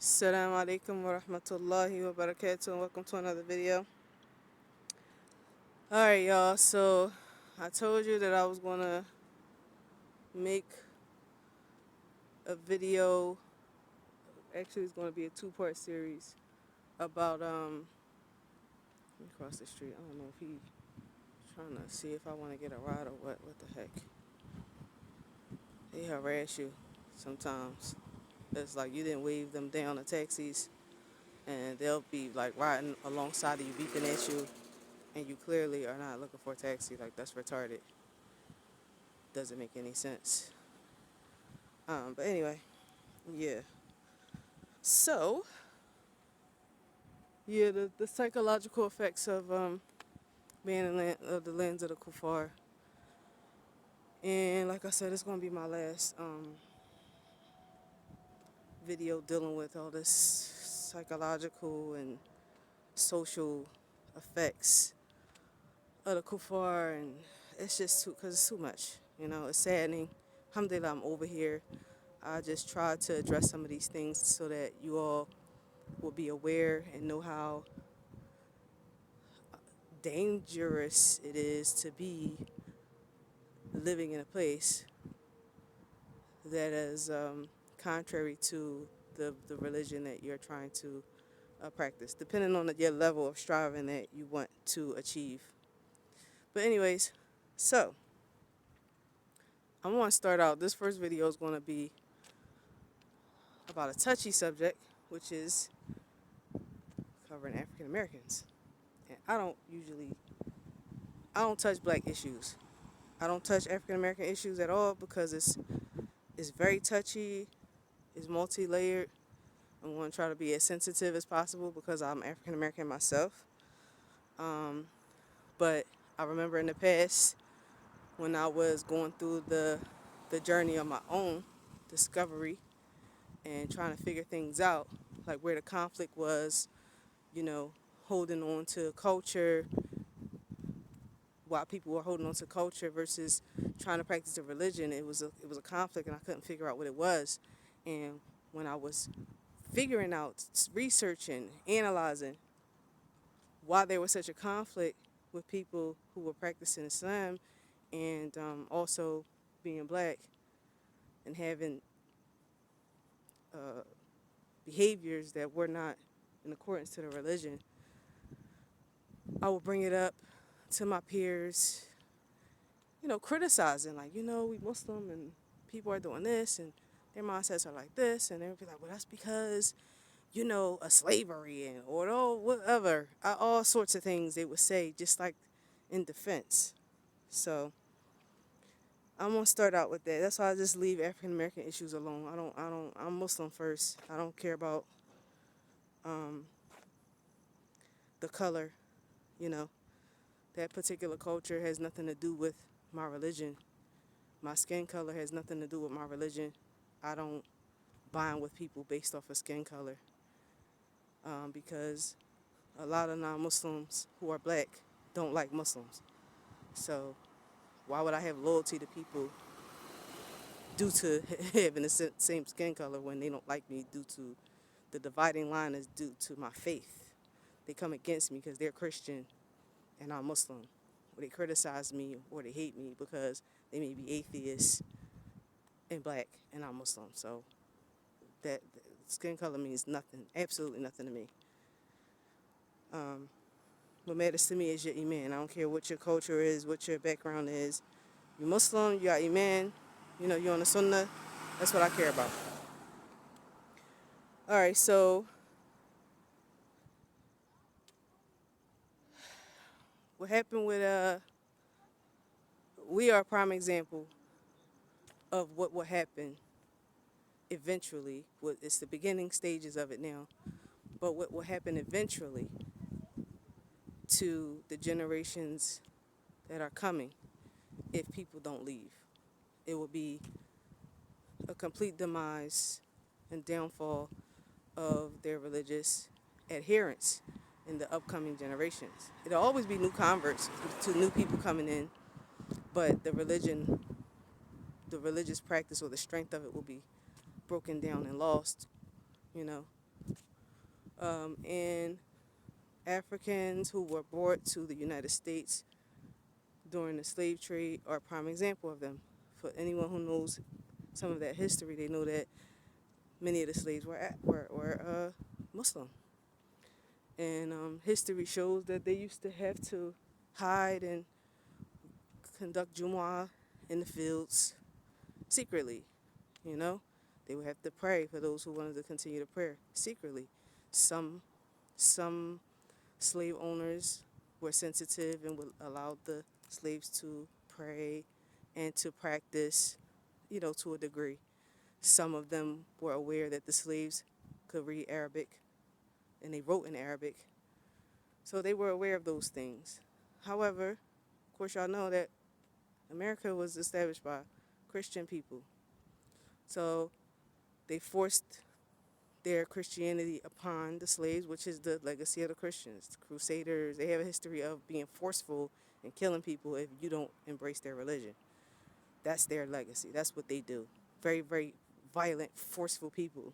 Assalamu alaikum wa rahmatullahi wa barakatuh, and welcome to another video. Alright, y'all, so I told you that I was gonna make a video. Actually, it's gonna be a two-part series about let me cross the street. I don't know if he's trying to see if I want to get a ride or what the heck. They harass you sometimes. It's like you didn't wave them down the taxis, and they'll be like riding alongside of you, beeping at you, and you clearly are not looking for a taxi. Like, that's retarded. Doesn't make any sense. But anyway, yeah. So, yeah, the psychological effects of being in the lands of the kuffar. And like I said, it's gonna be my last video dealing with all this psychological and social effects of the kuffar, and it's just because it's too much. It's saddening. Alhamdulillah, I'm over here. I just try to address some of these things so that you all will be aware and know how dangerous it is to be living in a place that is contrary to the religion that you're trying to practice, depending on your level of striving that you want to achieve. But anyways, so I'm going to start out. This first video is going to be about a touchy subject, which is covering African Americans. And I don't touch black issues. I don't touch African American issues at all because it's very touchy, it's multi-layered. I'm going to try to be as sensitive as possible because I'm African American myself. But I remember in the past when I was going through the journey of my own discovery and trying to figure things out, like where the conflict was, holding on to culture, while people were holding on to culture versus trying to practice a religion. It was a conflict, and I couldn't figure out what it was. And when I was figuring out, researching, analyzing why there was such a conflict with people who were practicing Islam and also being black and having behaviors that were not in accordance to the religion, I would bring it up to my peers, criticizing, like, we Muslim and people are doing this and their mindsets are like this, and they would be like, well, that's because, a slavery and or whatever, all sorts of things they would say, just like in defense. So I'm gonna start out with that. That's why I just leave African American issues alone. I'm Muslim first. I don't care about the color, you know. That particular culture has nothing to do with my religion. My skin color has nothing to do with my religion. I don't bind with people based off of skin color because a lot of non-Muslims who are black don't like Muslims. So why would I have loyalty to people due to having the same skin color when they don't like me due to the dividing line is due to my faith? They come against me because they're Christian and I'm Muslim. Or they criticize me or they hate me because they may be atheists and black and I'm Muslim. So that skin color means nothing, absolutely nothing to me. What matters to me is your iman. I don't care what your culture is, what your background is. You're Muslim, you got iman, you're on the sunnah. That's what I care about. All right, so what happened with we are a prime example of what will happen eventually. It's the beginning stages of it now, but what will happen eventually to the generations that are coming if people don't leave. It will be a complete demise and downfall of their religious adherence in the upcoming generations. It'll always be new converts to new people coming in, but the religious practice or the strength of it will be broken down and lost, And Africans who were brought to the United States during the slave trade are a prime example of them. For anyone who knows some of that history, they know that many of the slaves were Muslim. And history shows that they used to have to hide and conduct Jumu'ah in the fields secretly. You know, they would have to pray for those who wanted to continue to pray secretly. Some slave owners were sensitive and would allow the slaves to pray and to practice, to a degree. Some of them were aware that the slaves could read Arabic and they wrote in Arabic. So they were aware of those things. However, of course, y'all know that America was established by Christian people. So they forced their Christianity upon the slaves, which is the legacy of the Christians. The Crusaders, they have a history of being forceful and killing people if you don't embrace their religion. That's their legacy. That's what they do. Very, very violent, forceful people.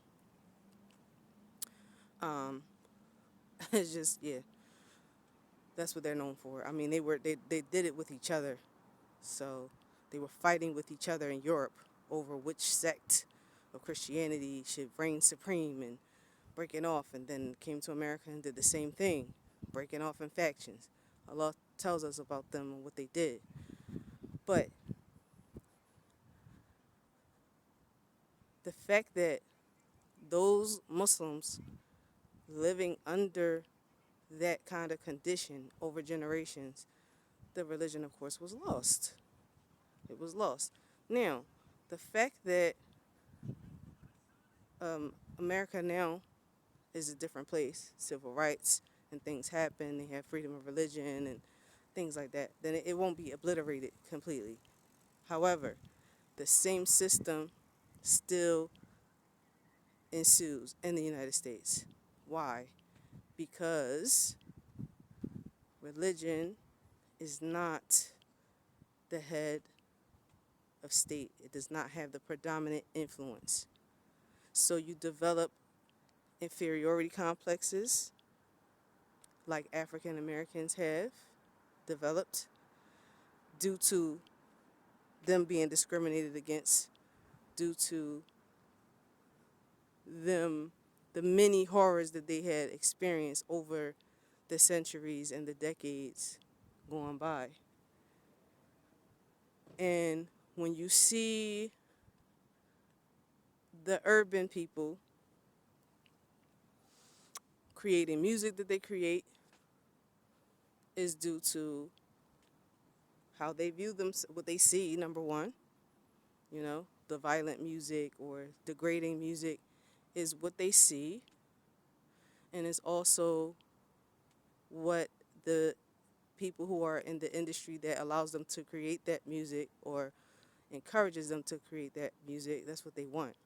It's just, yeah, that's what they're known for. I mean, they did it with each other. So they were fighting with each other in Europe over which sect of Christianity should reign supreme and breaking off, and then came to America and did the same thing, breaking off in factions. Allah tells us about them and what they did. But the fact that those Muslims living under that kind of condition over generations, the religion, of course, was lost. It was lost. Now, the fact that America now is a different place, civil rights and things happen, they have freedom of religion and things like that, then it won't be obliterated completely. However, the same system still ensues in the United States. Why? Because religion is not the head of state. It does not have the predominant influence. So you develop inferiority complexes like African Americans have developed due to them being discriminated against, due to the many horrors that they had experienced over the centuries and the decades going by. And when you see the urban people creating music that they create, is due to how they view them, what they see, number one. The violent music or degrading music is what they see, and it's also what the people who are in the industry that allows them to create that music or encourages them to create that music, that's what they want.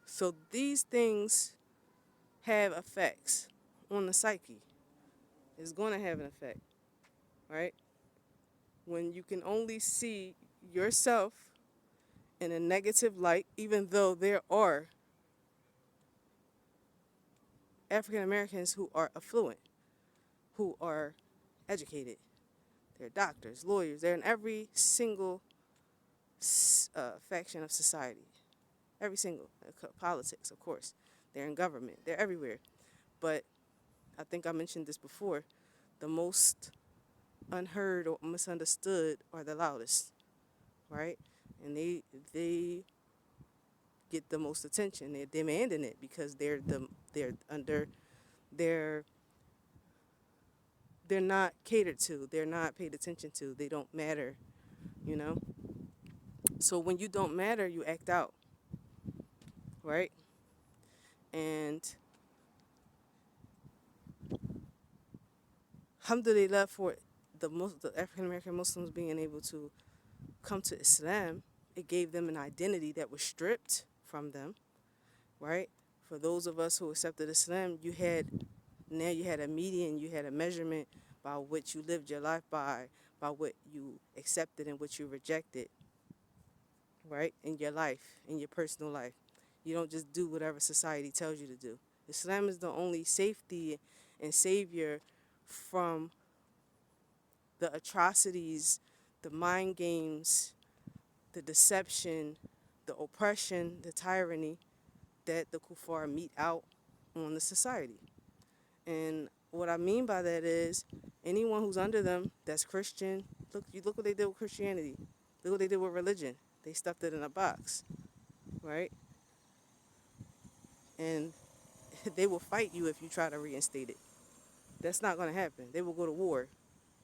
So these things have effects on the psyche. It's going to have an effect, right? When you can only see yourself in a negative light, even though there are African Americans who are affluent, who are educated, they're doctors, lawyers, they're in every single faction of society, every single politics, of course. They're in government, they're everywhere. But I think I mentioned this before, the most unheard or misunderstood are the loudest, right? And they get the most attention. They're demanding it because they're not catered to. They're not paid attention to. They don't matter, you know. So when you don't matter, you act out, right? And alhamdulillah for the African American Muslims being able to come to Islam, it gave them an identity that was stripped from them, right? For those of us who accepted Islam, you had a median, you had a measurement by which you lived your life by what you accepted and what you rejected, right? In your life, in your personal life. You don't just do whatever society tells you to do. Islam is the only safety and savior from the atrocities, the mind games, the deception, the oppression, the tyranny that the kuffar mete out on the society. And what I mean by that is anyone who's under them that's Christian, look what they did with Christianity. Look what they did with religion. They stuffed it in a box, right? And they will fight you if you try to reinstate it. That's not going to happen. They will go to war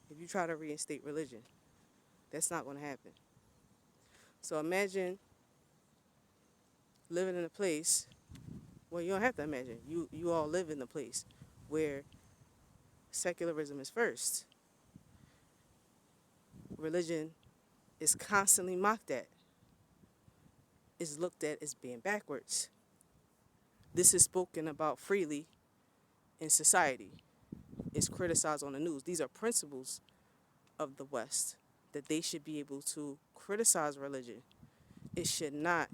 if you try to reinstate religion. That's not going to happen. So imagine living in a place, well, you don't have to imagine. You all live in a place where secularism is first. Religion is constantly mocked at, is looked at as being backwards. This is spoken about freely in society. It's criticized on the news. These are principles of the West, that they should be able to criticize religion. It should not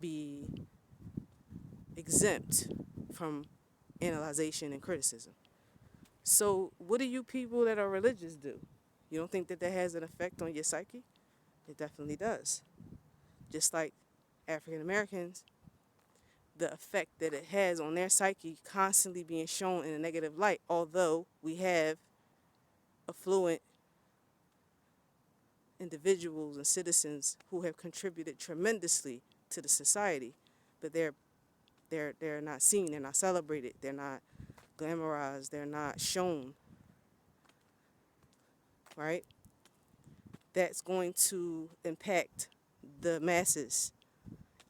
be exempt from analyzation and criticism. So what do you people that are religious do? You don't think that that has an effect on your psyche? It definitely does. Just like African Americans, the effect that it has on their psyche constantly being shown in a negative light, although we have affluent individuals and citizens who have contributed tremendously to the society, but they're not seen, they're not celebrated, they're not glamorized, they're not shown, right? That's going to impact the masses,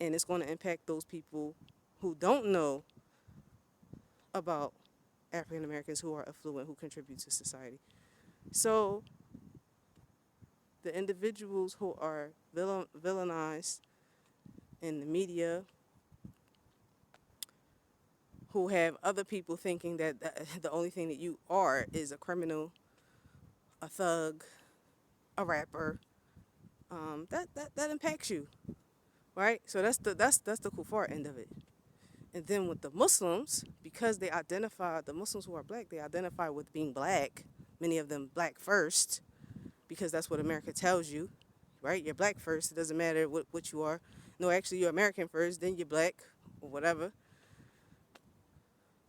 and it's going to impact those people who don't know about African Americans who are affluent, who contribute to society. So the individuals who are villainized in the media, who have other people thinking that the only thing that you are is a criminal, a thug, a rapper, that impacts you, right? So that's the kuffar end of it. And then with the Muslims, because the Muslims who are black, they identify with being black, many of them black first, because that's what America tells you, right? You're black first. It doesn't matter what you are. No, actually, you're American first, then you're black, or whatever.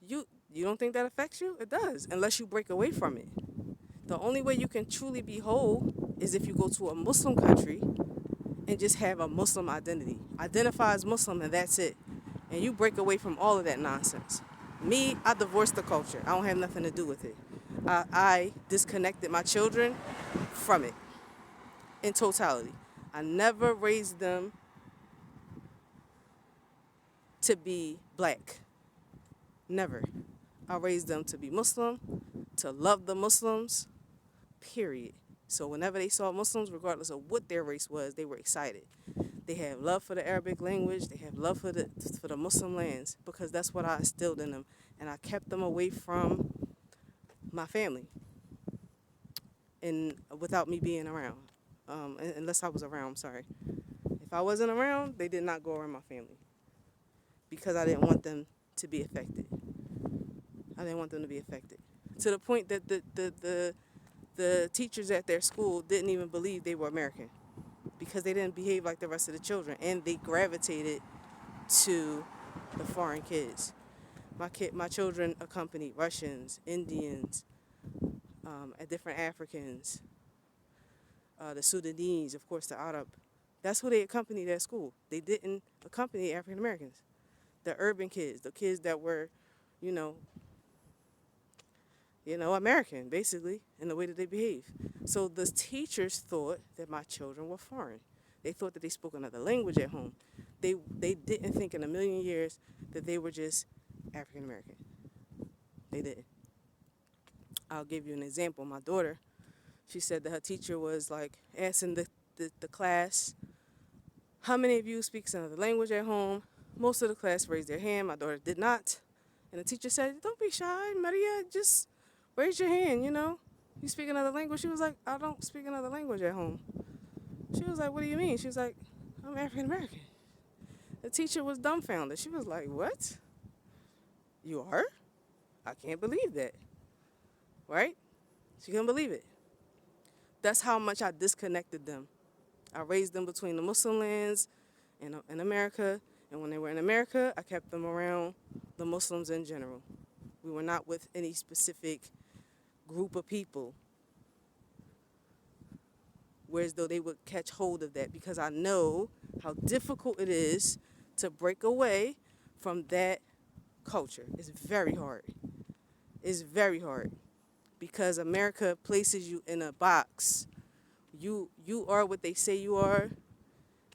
You don't think that affects you? It does, unless you break away from it. The only way you can truly be whole is if you go to a Muslim country and just have a Muslim identity. Identify as Muslim, and that's it. And you break away from all of that nonsense. Me, I divorced the culture. I don't have nothing to do with it. I disconnected my children from it in totality. I never raised them to be black. Never. I raised them to be Muslim, to love the Muslims, period. So whenever they saw Muslims, regardless of what their race was, they were excited. They have love for the Arabic language. They have love for the Muslim lands, because that's what I instilled in them. And I kept them away from my family, and without me being around, unless I was around. I'm sorry. If I wasn't around, they did not go around my family, because I didn't want them to be affected. I didn't want them to be affected, to the point that the teachers at their school didn't even believe they were American, because they didn't behave like the rest of the children, and they gravitated to the foreign kids. My children accompanied Russians, Indians, different Africans, the Sudanese, of course, the Arab. That's who they accompanied at school. They didn't accompany African Americans. The urban kids, the kids that were, you know, American, basically, in the way that they behave. So the teachers thought that my children were foreign. They thought that they spoke another language at home. They didn't think in a million years that they were just African American. They didn't. I'll give you an example. My daughter, she said that her teacher was like asking the class, how many of you speaks another language at home? Most of the class raised their hand. My daughter did not. And the teacher said, don't be shy, Maria, just raise your hand, You speak another language? She was like, I don't speak another language at home. She was like, what do you mean? She was like, I'm African American. The teacher was dumbfounded. She was like, "What? You are? I can't believe that." Right? She couldn't believe it. That's how much I disconnected them. I raised them between the Muslim lands and America. And when they were in America, I kept them around the Muslims in general. We were not with any specific group of people, whereas though they would catch hold of that, because I know how difficult it is to break away from that culture. It's very hard. It's very hard because America places you in a box. You are what they say you are,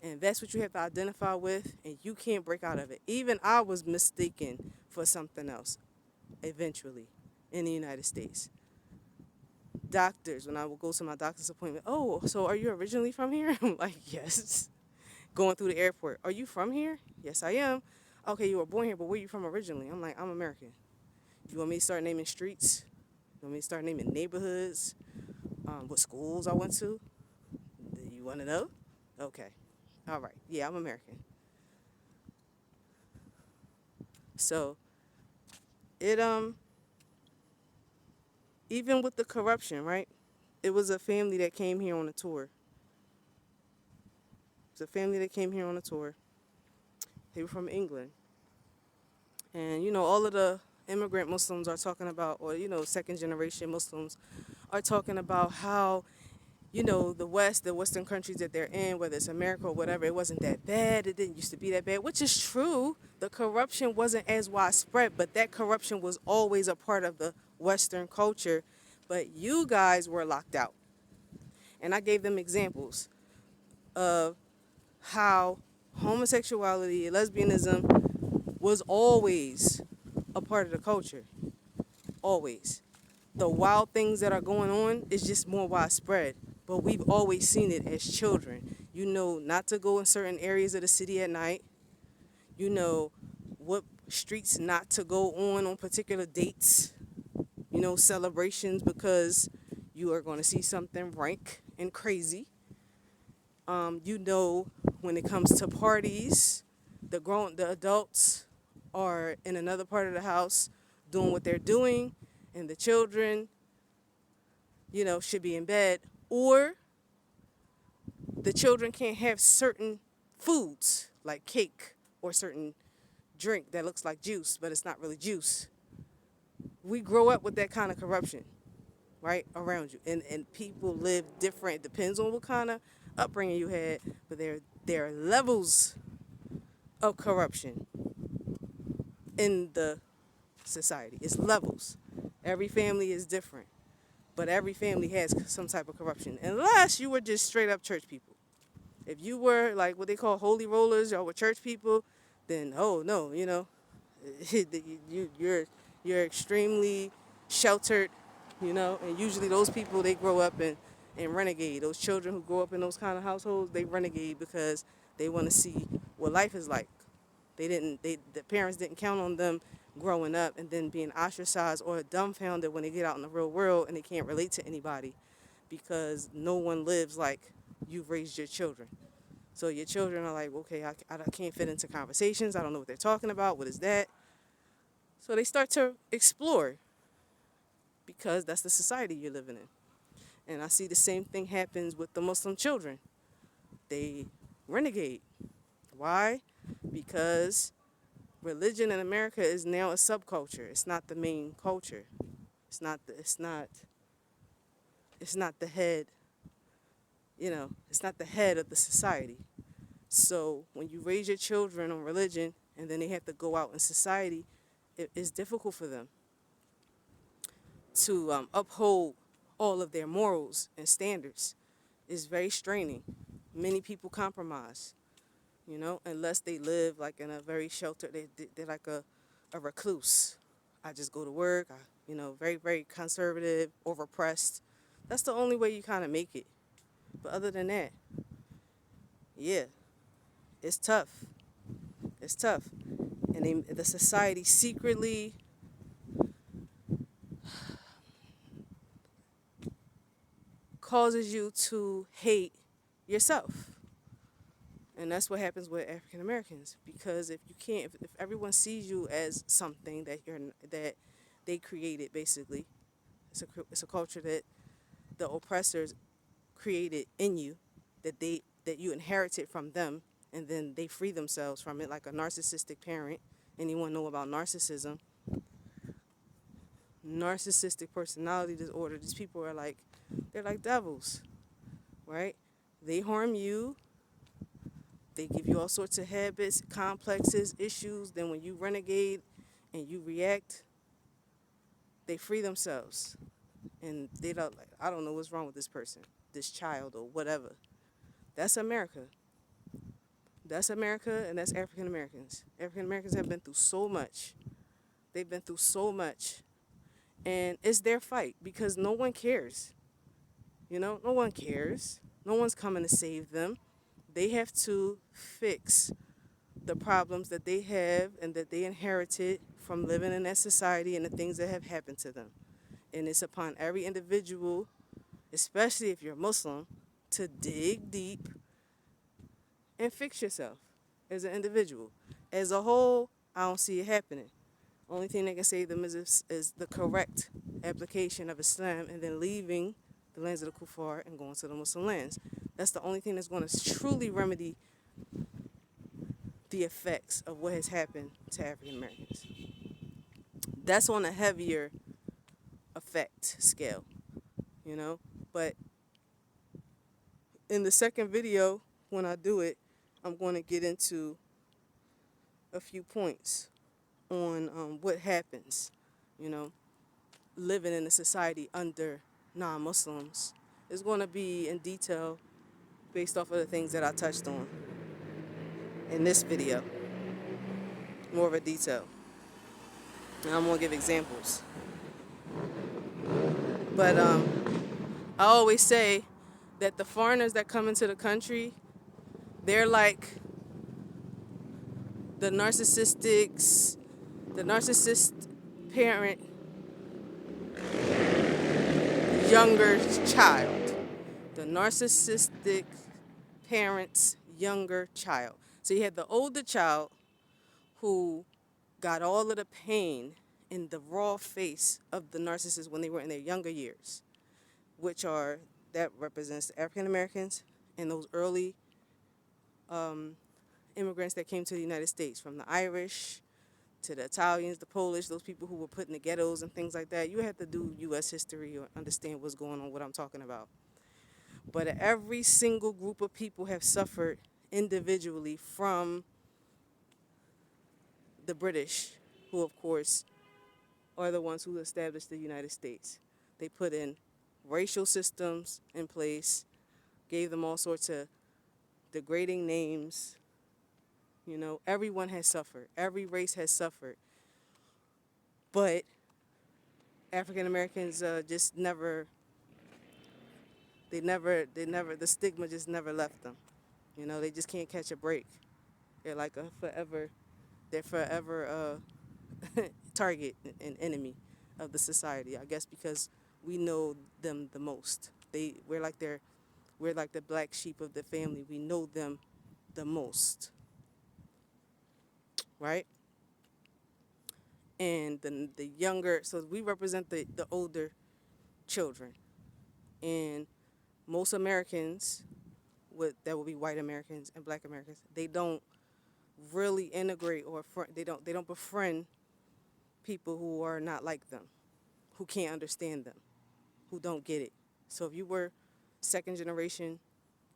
and that's what you have to identify with, and you can't break out of it. Even I was mistaken for something else eventually in the United States. Doctors, when I would go to my doctor's appointment, "Oh, so are you originally from here?" I'm like, "Yes." Going through the airport, "Are you from here?" "Yes, I am." "Okay, you were born here, but where are you from originally?" I'm like, "I'm American." You want me to start naming streets? You want me to start naming neighborhoods? What schools I went to? Do you want to know? Okay. All right. Yeah, I'm American. So it even with the corruption, right? It was a family that came here on a tour. It was a family that came here on a tour. They were from England. And, all of the immigrant Muslims are talking about, or, second generation Muslims are talking about how, the Western countries that they're in, whether it's America or whatever, it wasn't that bad. It didn't used to be that bad, which is true. The corruption wasn't as widespread, but that corruption was always a part of the Western culture. But you guys were locked out. And I gave them examples of how homosexuality, lesbianism was always a part of the culture. Always. The wild things that are going on is just more widespread, but we've always seen it as children. You know not to go in certain areas of the city at night. You know what streets not to go on particular dates, celebrations, because you are going to see something rank and crazy. When it comes to parties, the adults are in another part of the house doing what they're doing, and the children, should be in bed, or the children can't have certain foods like cake or certain drink that looks like juice, but it's not really juice. We grow up with that kind of corruption, right, around you. And people live different. It depends on what kind of upbringing you had, but there are levels of corruption in the society. It's levels. Every family is different, but every family has some type of corruption, unless you were just straight up church people. If you were like what they call holy rollers or were church people, then oh no, you're extremely sheltered, and usually those people, they grow up and renegade. Those children who grow up in those kind of households, they renegade because they want to see what life is like. The parents didn't count on them growing up and then being ostracized or dumbfounded when they get out in the real world and they can't relate to anybody, because no one lives like you've raised your children. So your children are like, okay, I can't fit into conversations. I don't know what they're talking about. What is that? So they start to explore, because that's the society you're living in. And I see the same thing happens with the Muslim children. They renegade. Why? Because religion in America is now a subculture. It's not the main culture. It's not the head, it's not the head of the society. So when you raise your children on religion and then they have to go out in society, it's difficult for them to uphold all of their morals and standards. It's very straining. Many people compromise, unless they live like in a very sheltered, they're like a recluse. I just go to work, very, very conservative or repressed. That's the only way you kind of make it. But other than that, yeah, it's tough. It's tough. And the society secretly causes you to hate yourself. And that's what happens with African Americans, because if you can't, if everyone sees you as something that they created, basically, it's a culture that the oppressors created in you, that you inherited from them, and then they free themselves from it, like a narcissistic parent. Anyone know about narcissism? Narcissistic personality disorder. These people are like, they're like devils, right? They harm you. They give you all sorts of habits, complexes, issues. Then when you renegade and you react, they free themselves. And they don't, like, I don't know what's wrong with this person, this child, or whatever. That's America. That's America, and that's African Americans. African Americans have been through so much. They've been through so much. And it's their fight, because no one cares. No one cares. No one's coming to save them. They have to fix the problems that they have and that they inherited from living in that society and the things that have happened to them. And it's upon every individual, especially if you're Muslim, to dig deep and fix yourself as an individual. As a whole, I don't see it happening. Only thing that can save them is the correct application of Islam, and then leaving the lands of the kuffar and going to the Muslim lands. That's the only thing that's going to truly remedy the effects of what has happened to African Americans. That's on a heavier effect scale, But in the second video, when I do it, I'm going to get into a few points on what happens, living in a society under non-Muslims. It's going to be in detail based off of the things that I touched on in this video, more of a detail. And I'm going to give examples. But I always say that the foreigners that come into the country, they're like the narcissist parent, younger child. The narcissistic parent's younger child. So you had the older child who got all of the pain in the raw face of the narcissist when they were in their younger years, that represents the African Americans and those early immigrants that came to the United States, from the Irish to the Italians, the Polish, those people who were put in the ghettos and things like that. You have to do U.S. history or understand what's going on, what I'm talking about. But every single group of people have suffered individually from the British, who, of course, are the ones who established the United States. They put in racial systems in place, gave them all sorts of degrading names. Everyone has suffered. Every race has suffered. But African Americans just never, the stigma just never left them. They just can't catch a break. They're like they're forever target and enemy of the society, I guess, because we know them the most. We're like the black sheep of the family. We know them the most, right? And the younger, so we represent the older children, and most Americans, that will be white Americans and black Americans, they don't really integrate they don't befriend people who are not like them, who can't understand them, who don't get it. So if you were second generation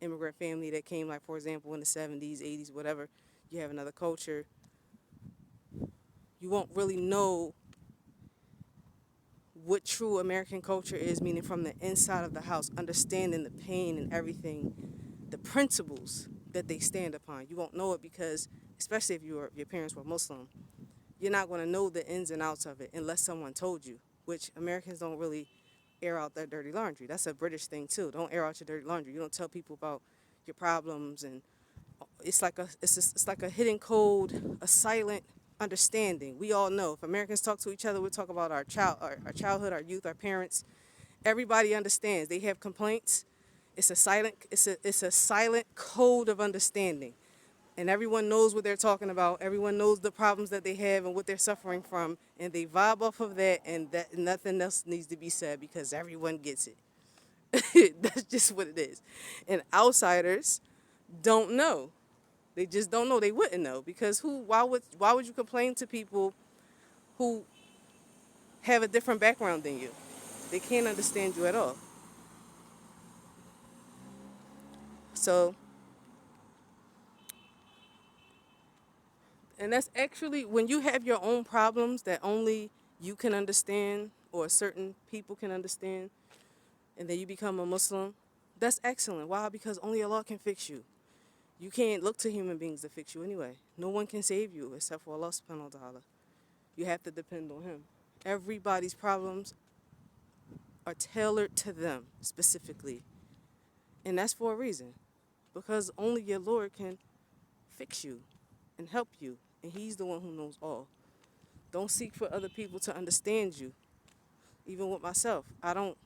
immigrant family that came, like, for example, in the 70s, 80s, whatever, you have another culture, you won't really know what true American culture is, meaning from the inside of the house, understanding the pain and everything, the principles that they stand upon. You won't know it because, especially if your parents were Muslim, you're not going to know the ins and outs of it unless someone told you, which Americans don't really air out their dirty laundry. That's a British thing too. Don't air out your dirty laundry. You don't tell people about your problems, and it's like a hidden code, a silent understanding. We all know if Americans talk to each other, we'll talk about our childhood, our youth, our parents. Everybody understands. They have complaints. It's a silent code of understanding. And everyone knows what they're talking about. Everyone knows the problems that they have and what they're suffering from. And they vibe off of that, and that nothing else needs to be said because everyone gets it. That's just what it is. And outsiders don't know. They just don't know. They wouldn't know because why would you complain to people who have a different background than you? They can't understand you at all. So, and that's actually when you have your own problems that only you can understand or certain people can understand, and then you become a Muslim, that's excellent. Why? Because only Allah can fix you. You can't look to human beings to fix you anyway. No one can save you except for Allah subhanahu wa ta'ala. You have to depend on Him. Everybody's problems are tailored to them specifically. And that's for a reason. Because only your Lord can fix you and help you. And He's the one who knows all. Don't seek for other people to understand you. Even with myself, I don't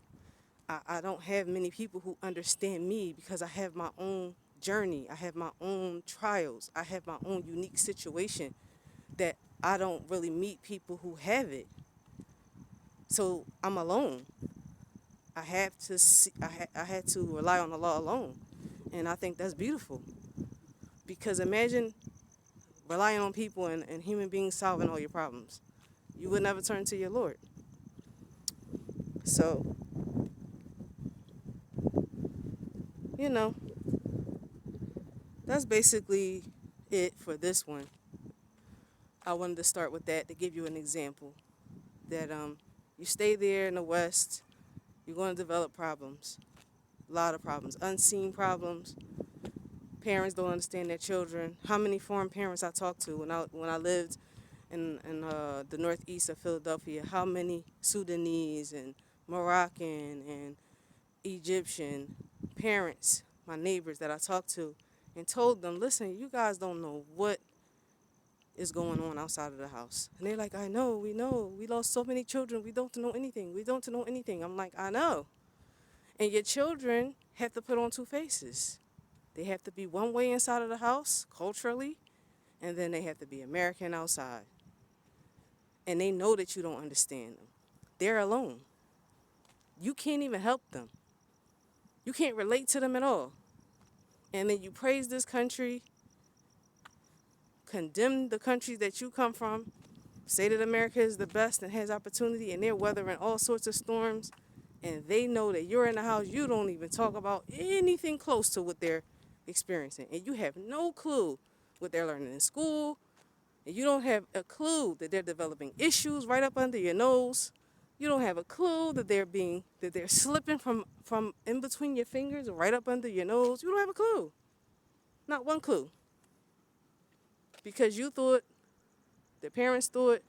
have many people who understand me because I have my own journey. I have my own trials. I have my own unique situation that I don't really meet people who have it. So I'm alone. I have to I had to rely on Allah alone. And I think that's beautiful. Because imagine relying on people and human beings solving all your problems. You would never turn to your Lord. So, you know, that's basically it for this one. I wanted to start with that to give you an example that you stay there in the West, you're going to develop problems, a lot of problems, unseen problems. Parents don't understand their children. How many foreign parents I talked to when I lived in the northeast of Philadelphia? How many Sudanese and Moroccan and Egyptian parents, my neighbors that I talked to, and told them, listen, you guys don't know what is going on outside of the house. And they're like, I know, we know. We lost so many children. We don't know anything. We don't know anything. I'm like, I know. And your children have to put on two faces. They have to be one way inside of the house, culturally, and then they have to be American outside. And they know that you don't understand them. They're alone. You can't even help them. You can't relate to them at all. And then you praise this country, condemn the country that you come from, say that America is the best and has opportunity, and they're weathering all sorts of storms, and they know that you're in the house, you don't even talk about anything close to what they're experiencing, and you have no clue what they're learning in school, and you don't have a clue that they're developing issues right up under your nose. You don't have a clue that they're slipping from in between your fingers right up under your nose. You don't have a clue. Not one clue. Because you thought, the parents thought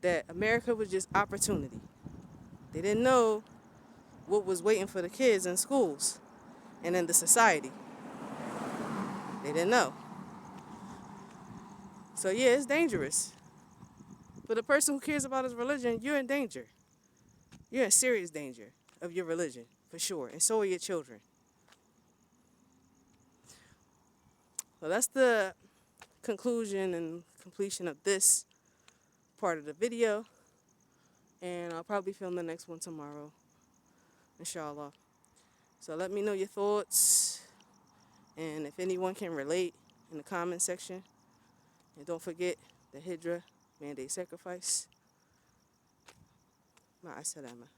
that America was just opportunity. They didn't know what was waiting for the kids in schools and in the society. They didn't know. So yeah, it's dangerous. For the person who cares about his religion, you're in danger. You're in serious danger of your religion, for sure. And so are your children. Well, that's the conclusion and completion of this part of the video. And I'll probably film the next one tomorrow, inshallah. So let me know your thoughts. And if anyone can relate in the comment section. And don't forget the Hijrah, mandate sacrifice. Ma'as salama.